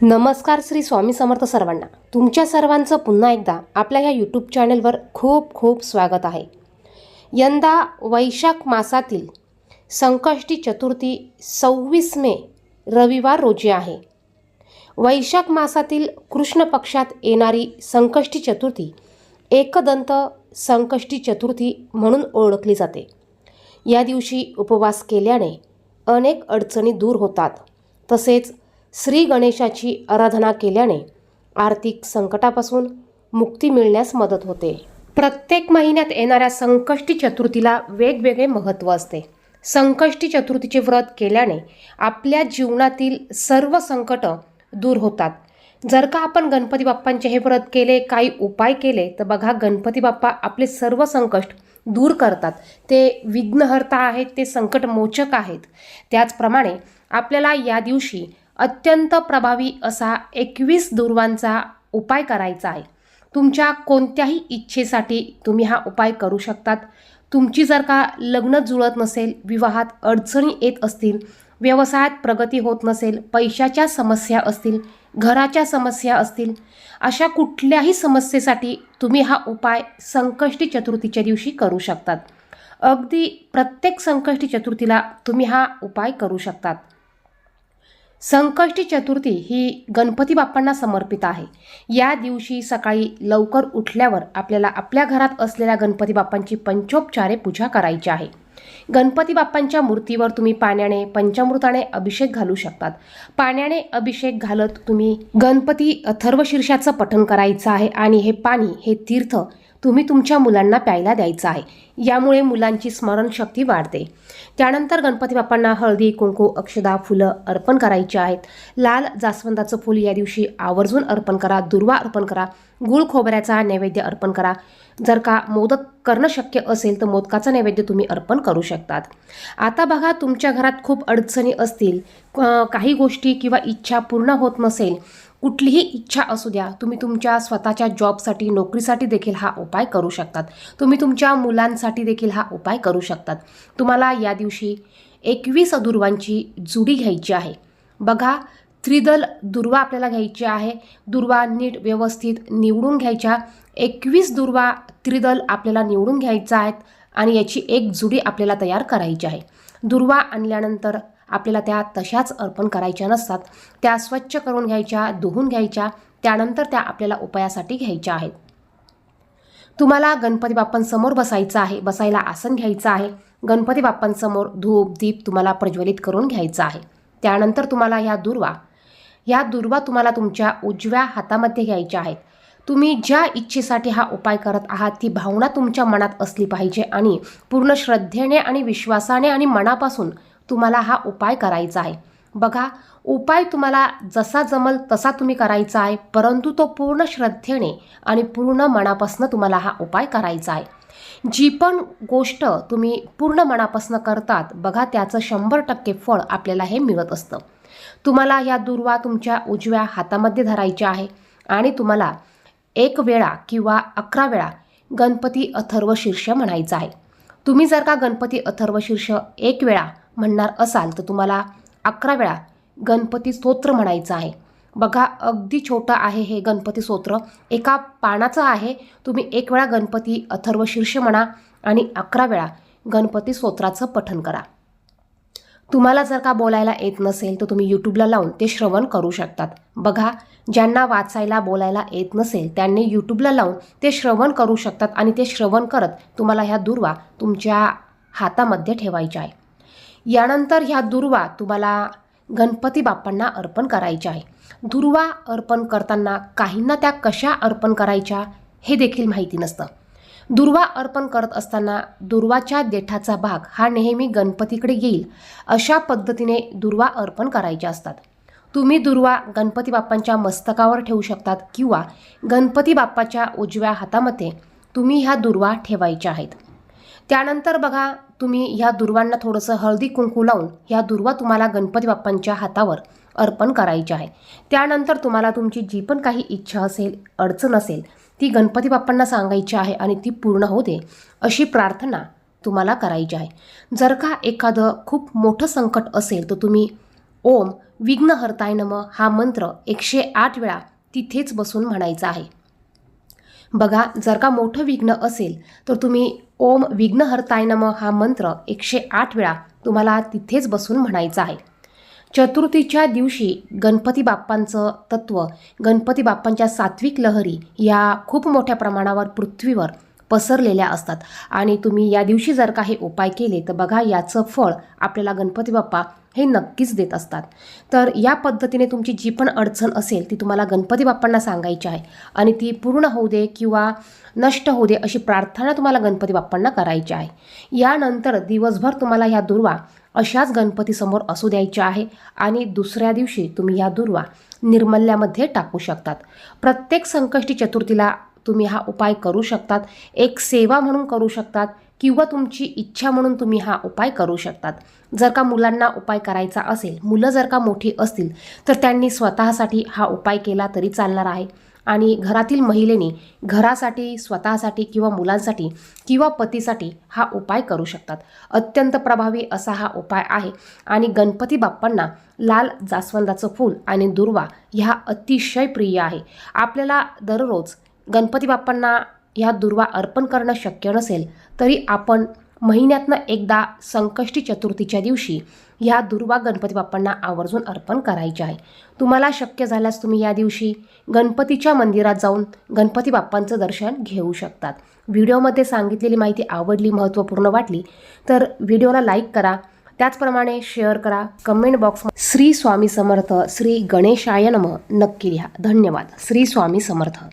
नमस्कार श्री स्वामी समर्थ सर्वांना. तुमच्या सर्वांचं पुन्हा एकदा आपल्या ह्या यूट्यूब चॅनलवर खूप खूप स्वागत आहे. यंदा वैशाख मासातील संकष्टी चतुर्थी 26 मे रविवार रोजी आहे. वैशाख मासातील कृष्ण पक्षात येणारी संकष्टी चतुर्थी एकदंत संकष्टी चतुर्थी म्हणून ओळखली जाते. या दिवशी उपवास केल्याने अनेक अडचणी दूर होतात. तसेच श्री गणेशाची आराधना केल्याने आर्थिक संकटापासून मुक्ती मिळण्यास मदत होते. प्रत्येक महिन्यात येणाऱ्या संकष्टी चतुर्थीला वेगवेगळे महत्त्व असते. संकष्टी चतुर्थीचे व्रत केल्याने आपल्या जीवनातील सर्व संकट दूर होतात. जर का आपण गणपती बाप्पांचे हे व्रत केले, काही उपाय केले, तर बघा गणपती बाप्पा आपले सर्व संकट दूर करतात. ते विघ्नहर्ता आहेत, ते संकटमोचक आहेत. त्याचप्रमाणे आपल्याला या दिवशी अत्यंत प्रभावी असा 21 दुर्वांचा उपाय करायचा आहे. तुमच्या कोणत्याही इच्छेसाठी तुम्ही हा उपाय करू शकतात. तुमची जर का लग्न जुळत नसेल, विवाहात अडचणी येत असतील, व्यवसायात प्रगती होत नसेल, पैशाच्या समस्या असतील, घराच्या समस्या असतील, अशा कुठल्याही समस्येसाठी तुम्ही हा उपाय संकष्टी चतुर्थीच्या दिवशी करू शकतात. अगदी प्रत्येक संकष्टी चतुर्थीला तुम्ही हा उपाय करू शकतात. संकष्टी चतुर्थी ही गणपती बाप्पांना समर्पित आहे. या दिवशी सकाळी लवकर उठल्यावर आपल्याला आपल्या घरात असलेल्या गणपती बाप्पांची पंचोपचारे पूजा करायची आहे. गणपती बाप्पांच्या मूर्तीवर तुम्ही पाण्याने, पंचामृताने अभिषेक घालू शकतात. पाण्याने अभिषेक घालत तुम्ही गणपती अथर्वशीर्षाचं पठण करायचं आहे आणि हे पाणी, हे तीर्थ तुम्ही तुमच्या मुलांना प्यायला द्यायचं आहे. यामुळे मुलांची स्मरणशक्ती वाढते. त्यानंतर गणपती बाप्पांना हळदी, कुंकू, अक्षदा, फुलं अर्पण करायची आहेत. लाल जास्वंदाचं फूल या दिवशी आवर्जून अर्पण करा. दुर्वा अर्पण करा. गुळ खोबऱ्याचा नैवेद्य अर्पण करा. जर का मोदक करणं शक्य असेल तर मोदकाचा नैवेद्य तुम्ही अर्पण करू शकतात. आता बघा, तुमच्या घरात खूप अडचणी असतील, काही गोष्टी किंवा इच्छा पूर्ण होत नसेल, कुठलीही इच्छा असू द्या, तुम्ही तुमच्या स्वतःच्या जॉबसाठी, नोकरीसाठी देखील हा उपाय करू शकतात. तुम्ही तुमच्या मुलांसाठी देखील हा उपाय करू शकतात. तुम्हाला या दिवशी 21 दुर्वांची जुडी घ्यायची आहे. बघा, त्रिदल दुर्वा आपल्याला घ्यायची आहे. दुर्वा नीट व्यवस्थित निवडून घ्यायच्या. 21 दुर्वा त्रिदल आपल्याला निवडून घ्यायचा आहेत आणि याची एक जुडी आपल्याला तयार करायची आहे. दुर्वा आणल्यानंतर आपल्याला त्या तशाच अर्पण करायच्या नसतात. त्या स्वच्छ करून घ्यायच्या, धुवून घ्यायच्या. त्यानंतर त्या आपल्याला उपायासाठी घ्यायच्या आहेत. तुम्हाला गणपती बाप्पांसमोर बसायचं आहे. बसायला आसन घ्यायचं आहे. गणपती बाप्पांसमोर धूप, दीप तुम्हाला प्रज्वलित करून घ्यायचा आहे. त्यानंतर तुम्हाला ह्या दुर्वा तुम्हाला तुमच्या उजव्या हातामध्ये घ्यायच्या आहेत. तुम्ही ज्या इच्छेसाठी हा उपाय करत आहात ती भावना तुमच्या मनात असली पाहिजे आणि पूर्ण श्रद्धेने आणि विश्वासाने आणि मनापासून तुम्हाला हा उपाय करायचा आहे. बघा, उपाय तुम्हाला जसा जमल तसा तुम्ही करायचा आहे, परंतु तो पूर्ण श्रद्धेने आणि पूर्ण मनापासून तुम्हाला हा उपाय करायचा आहे. जी पण गोष्ट तुम्ही पूर्ण मनापासून करतात, बघा, त्याचं 100% फळ आपल्याला हे मिळत असतं. तुम्हाला या दुर्वा तुमच्या उजव्या हातामध्ये धरायच्या आहे आणि तुम्हाला 1 वेळा किंवा 11 वेळा गणपती अथर्वशीर्ष म्हणायचं आहे. तुम्ही जर का गणपती अथर्वशीर्ष 1 वेळा म्हणणार असाल तर तुम्हाला 11 वेळा गणपती स्तोत्र म्हणायचं आहे. बघा, अगदी छोटं आहे हे गणपती स्तोत्र, एका पानाचं आहे. तुम्ही 1 वेळा गणपती अथर्वशीर्ष म्हणा आणि 11 वेळा गणपती स्तोत्राचं पठण करा. तुम्हाला जर का बोलायला येत नसेल तर तुम्ही यूट्यूबला लावून ते श्रवण करू शकतात. बघा, ज्यांना वाचायला, बोलायला येत नसेल त्यांनी यूट्यूबला लावून ते श्रवण करू शकतात आणि ते श्रवण करत तुम्हाला ह्या दुर्वा तुमच्या हातामध्ये ठेवायच्या आहे. यानंतर ह्या दुर्वा तुम्हाला गणपती बाप्पांना अर्पण करायच्या आहे. दुर्वा अर्पण करताना काहींना त्या कशा अर्पण करायच्या हे देखील माहिती नसतं. दुर्वा अर्पण करत असताना दुर्वाच्या देठाचा भाग हा नेहमी गणपतीकडे येईल अशा पद्धतीने दुर्वा अर्पण करायच्या असतात. तुम्ही दुर्वा गणपती बाप्पांच्या मस्तकावर ठेवू शकतात किंवा गणपती बाप्पाच्या उजव्या हातामध्ये तुम्ही ह्या दुर्वा ठेवायच्या आहेत. त्यानंतर बघा, तुम्ही ह्या दुर्वांना थोडंसं हळदी कुंकू लावून ह्या दुर्वा तुम्हाला गणपती बाप्पांच्या हातावर अर्पण करायची आहे. त्यानंतर तुम्हाला तुमची जी पण काही इच्छा असेल, अडचण असेल, ती गणपती बाप्पांना सांगायची आहे आणि ती पूर्ण होते अशी प्रार्थना तुम्हाला करायची आहे. जर का एखादं खूप मोठं संकट असेल तर तुम्ही ओम विघ्नहर्ताय नमः हा मंत्र 108 वेळा तिथेच बसून म्हणायचा आहे. बघा, जर का मोठं विघ्न असेल तर तुम्ही ओम विघ्नहर्ताय नमः हा मंत्र 108 वेळा तुम्हाला तिथेच बसून म्हणायचा आहे. चतुर्थीच्या दिवशी गणपती बाप्पांचं तत्त्व, गणपती बाप्पांच्या सात्विक लहरी या खूप मोठ्या प्रमाणावर पृथ्वीवर पसरलेल्या असतात आणि तुम्ही या दिवशी जर काही उपाय केले तर बघा, याचं फळ आपल्याला गणपती बाप्पा हे नक्कीच देत असतात. तर या पद्धतीने तुमची जी पण अडचण असेल ती तुम्हाला गणपती बाप्पांना सांगायची आहे आणि ती पूर्ण होऊ दे किंवा नष्ट होऊ दे अशी प्रार्थना तुम्हाला गणपती बाप्पांना करायची आहे. यानंतर दिवसभर तुम्हाला ह्या दुर्वा अशाच गणपतीसमोर असू द्यायच्या आहे आणि दुसऱ्या दिवशी तुम्ही ह्या दुर्वा निर्मल्यामध्ये टाकू शकतात. प्रत्येक संकष्टी चतुर्थीला तुम्ही हा उपाय करू शकतात. एक सेवा म्हणून करू शकतात किंवा तुमची इच्छा म्हणून तुम्ही हा उपाय करू शकतात. जर का मुलांना उपाय करायचा असेल, मुलं जर का मोठी असतील तर त्यांनी स्वतःसाठी हा उपाय केला तरी चालणार आहे आणि घरातील महिलेनी घरासाठी, स्वतःसाठी किंवा मुलांसाठी किंवा पतीसाठी हा उपाय करू शकतात. अत्यंत प्रभावी असा हा उपाय आहे आणि गणपती बाप्पांना लाल जास्वंदाचं फूल आणि दुर्वा ह्या अतिशय प्रिय आहे. आपल्याला दररोज गणपती बाप्पांना ह्या दुर्वा अर्पण करणं शक्य नसेल तरी आपण महिन्यातनं एकदा संकष्टी चतुर्थीच्या दिवशी ह्या दुर्वा गणपती बाप्पांना आवर्जून अर्पण करायची आहे. तुम्हाला शक्य झाल्यास तुम्ही या दिवशी गणपतीच्या मंदिरात जाऊन गणपती बाप्पांचं दर्शन घेऊ शकतात. व्हिडिओमध्ये सांगितलेली माहिती आवडली, महत्त्वपूर्ण वाटली तर व्हिडिओला लाईक करा, त्याचप्रमाणे शेअर करा. कमेंट बॉक्समध्ये श्री स्वामी समर्थ, श्री गणेशाय नमः नक्की लिहा. धन्यवाद. श्री स्वामी समर्थ.